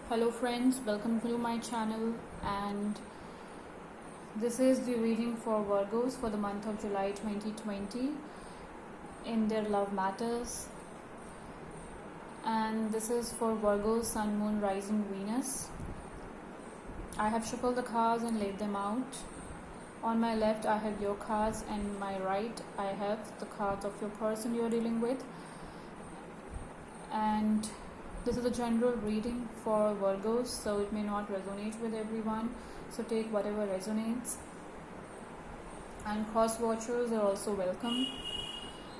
Hello friends, welcome to my channel, and this is the reading for Virgos for the month of July 2020 in their love matters. And this is for Virgo, Sun, Moon, Rising, Venus. I have shuffled the cards and laid them out. On my left I have your cards, and my right I have the cards of your person you are dealing with. And this is a general reading for Virgos, so it may not resonate with everyone. So take whatever resonates. And cross watchers are also welcome.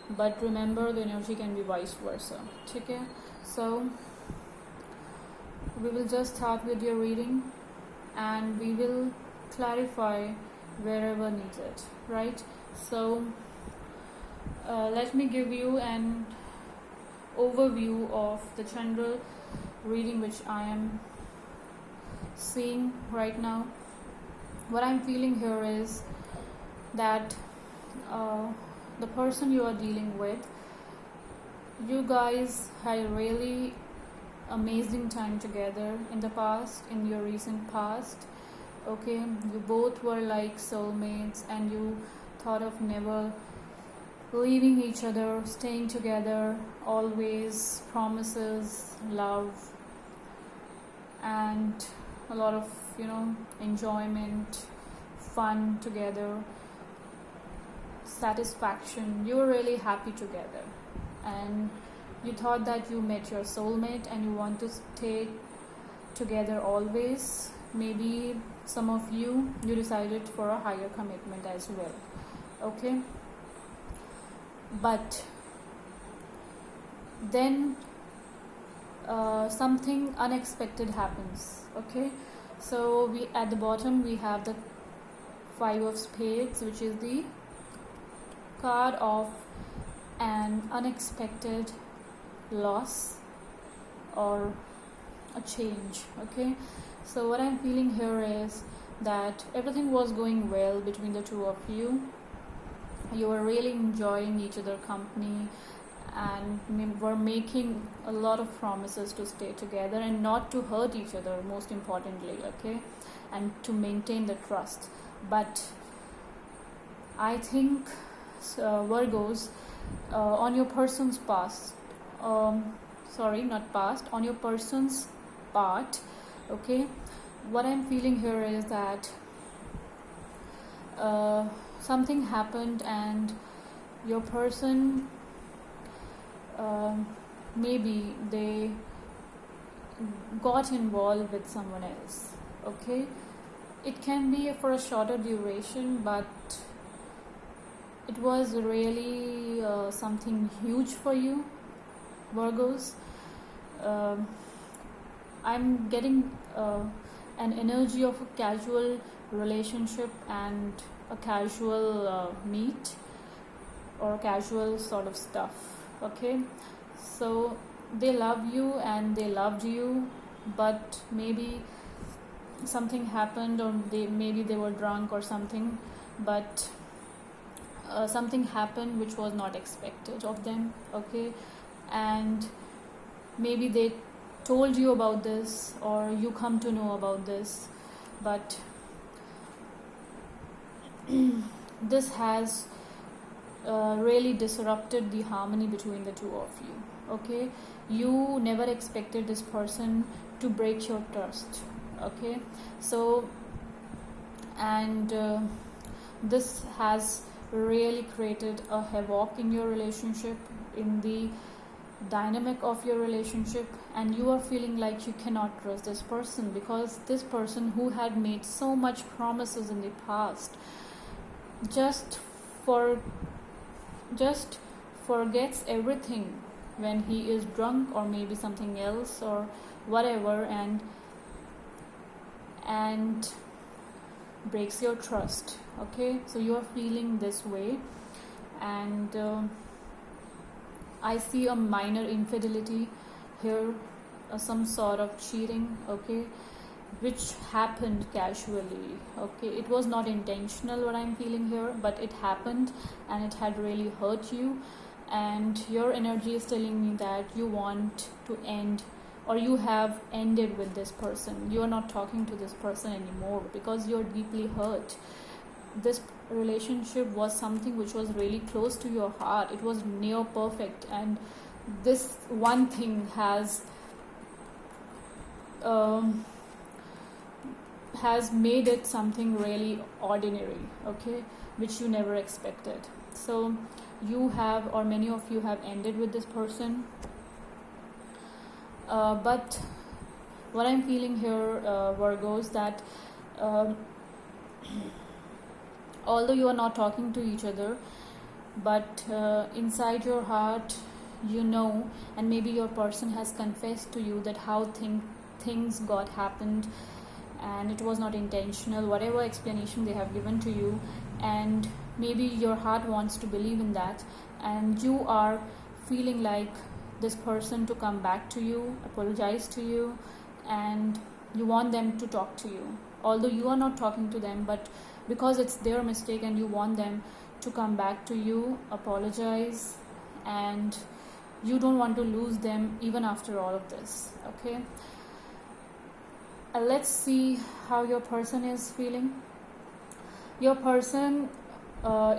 But remember, the energy can be vice versa. Okay? So we will just start with your reading, and we will clarify wherever needed. Right? So let me give you an overview of the general reading which I am seeing right now. What I'm feeling here is that the person you are dealing with, you guys had a really amazing time together in the past, in your recent past. Okay, you both were like soulmates, and you thought of never leaving each other, staying together, always promises, love, and a lot of enjoyment, fun together, satisfaction. You were really happy together, and you thought that you met your soulmate and you want to stay together always. Maybe some of you decided for a higher commitment as well. Okay, but then something unexpected happens. Okay, so we at the bottom we have the Five of Spades, which is the card of an unexpected loss or a change. Okay, so what I'm feeling here is that everything was going well between the two of you. You were really enjoying each other's company, and were making a lot of promises to stay together and not to hurt each other, most importantly. Okay, and to maintain the trust. But I think Virgos, on your person's past, on your person's part, okay, what I'm feeling here is that something happened, and your person, maybe they got involved with someone else. Okay, it can be for a shorter duration, but it was really something huge for you, Virgos. I'm getting an energy of a casual relationship and a casual meet or casual sort of stuff. Okay, so they love you and they loved you, but maybe something happened, or maybe they were drunk or something, but something happened which was not expected of them. Okay, and maybe they told you about this, or you come to know about this, but this has really disrupted the harmony between the two of you. Okay, you never expected this person to break your trust. Okay, so and this has really created a havoc in your relationship, in the dynamic of your relationship, and you are feeling like you cannot trust this person, because this person who had made so much promises in the past just forgets everything when he is drunk, or maybe something else or whatever, and breaks your trust. Okay, so you are feeling this way, and I see a minor infidelity here, some sort of cheating. Okay, which happened casually. Okay, it was not intentional, what I'm feeling here, but it happened, and it had really hurt you, and your energy is telling me that you want to end or you have ended with this person. You are not talking to this person anymore because you're deeply hurt. This relationship was something which was really close to your heart. It was near perfect, and this one thing um, has made it something really ordinary, okay, which you never expected. So you have, or many of you have ended with this person, but what I'm feeling here, Virgos, that um, although you are not talking to each other, but inside your heart, you know, and maybe your person has confessed to you that how things got happened, and it was not intentional, whatever explanation they have given to you, and maybe your heart wants to believe in that, and you are feeling like this person to come back to you, apologize to you, and you want them to talk to you, although you are not talking to them, but because it's their mistake and you want them to come back to you, apologize, and you don't want to lose them even after all of this, okay? Let's see how your person is feeling. Your person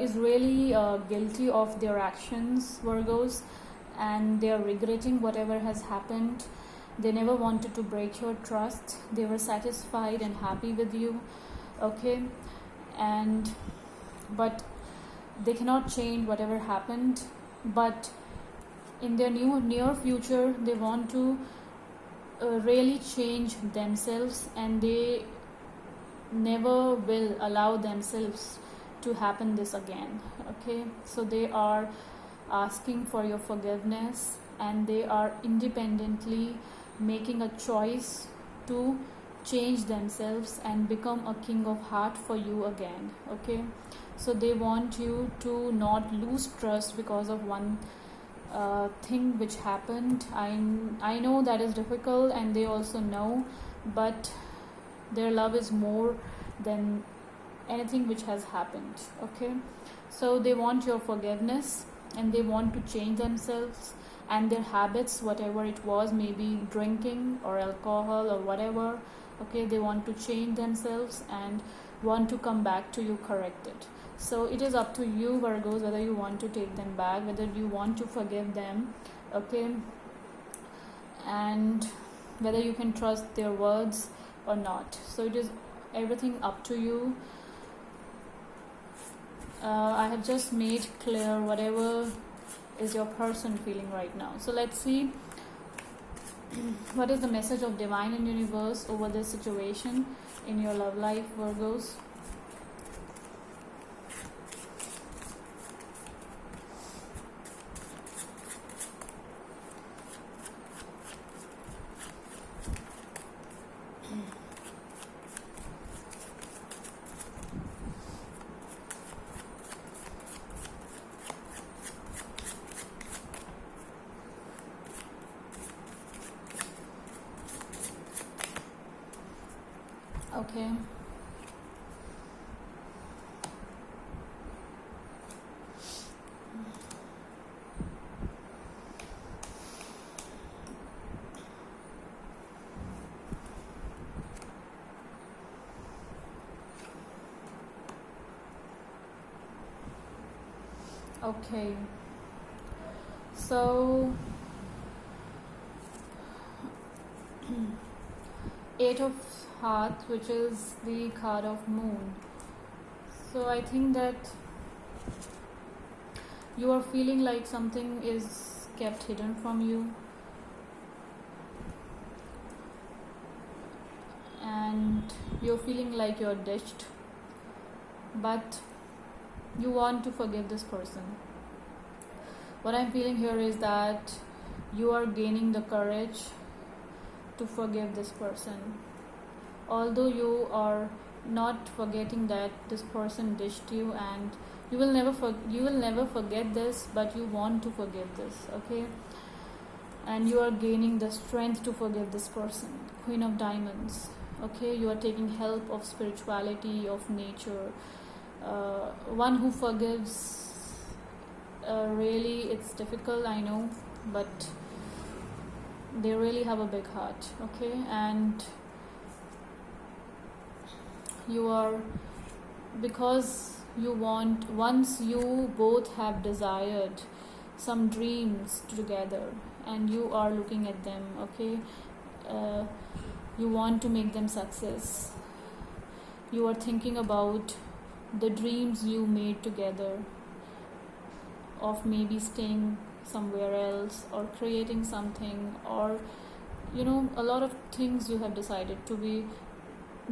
is really guilty of their actions, Virgos, and they are regretting whatever has happened. They never wanted to break your trust. They were satisfied and happy with you, okay? But they cannot change whatever happened, but in their near future they want to really change themselves, and they never will allow themselves to happen this again, okay? So they are asking for your forgiveness, and they are independently making a choice to change themselves and become a king of heart for you again, okay? So they want you to not lose trust because of one thing which happened. I know that is difficult, and they also know, but their love is more than anything which has happened, okay? So they want your forgiveness, and they want to change themselves and their habits, whatever it was, maybe drinking or alcohol or whatever, okay? They want to change themselves and want to come back to you corrected. So it is up to you, Virgos, whether you want to take them back, whether you want to forgive them, okay, and whether you can trust their words or not. So it is everything up to you. I have just made clear whatever is your person feeling right now. So let's see what is the message of divine and universe over this situation in your love life, Virgos. Okay. Okay. So Eight of Hearts, which is the card of Moon. So I think that you are feeling like something is kept hidden from you, and you're feeling like you're ditched, but you want to forgive this person. What I'm feeling here is that you are gaining the courage to forgive this person, although you are not forgetting that this person dished you, and you will never forget this, but you want to forgive this, okay? And you are gaining the strength to forgive this person. Queen of Diamonds, okay? You are taking help of spirituality, of nature. One who forgives, really it's difficult, I know, but they really have a big heart, okay? And you are, because you want, once you both have desired some dreams together and you are looking at them, okay, you want to make them success. You are thinking about the dreams you made together of maybe staying somewhere else or creating something, or a lot of things you have decided to be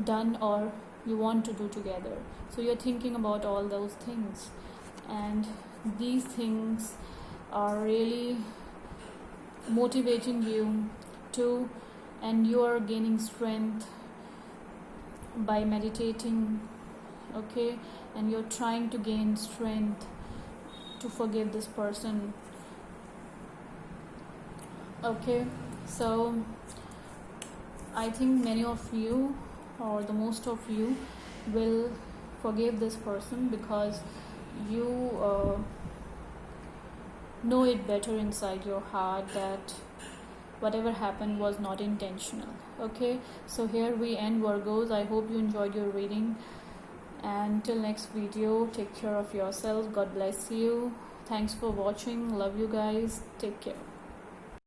done or you want to do together. So you're thinking about all those things, and these things are really motivating you to, and you are gaining strength by meditating, okay? And you're trying to gain strength to forgive this person, okay? So I think many of you, or the most of you, will forgive this person because you know it better inside your heart that whatever happened was not intentional, okay? So here we end, Virgos. I hope you enjoyed your reading, and till next video, take care of yourself. God bless you. Thanks for watching. Love you guys. Take care.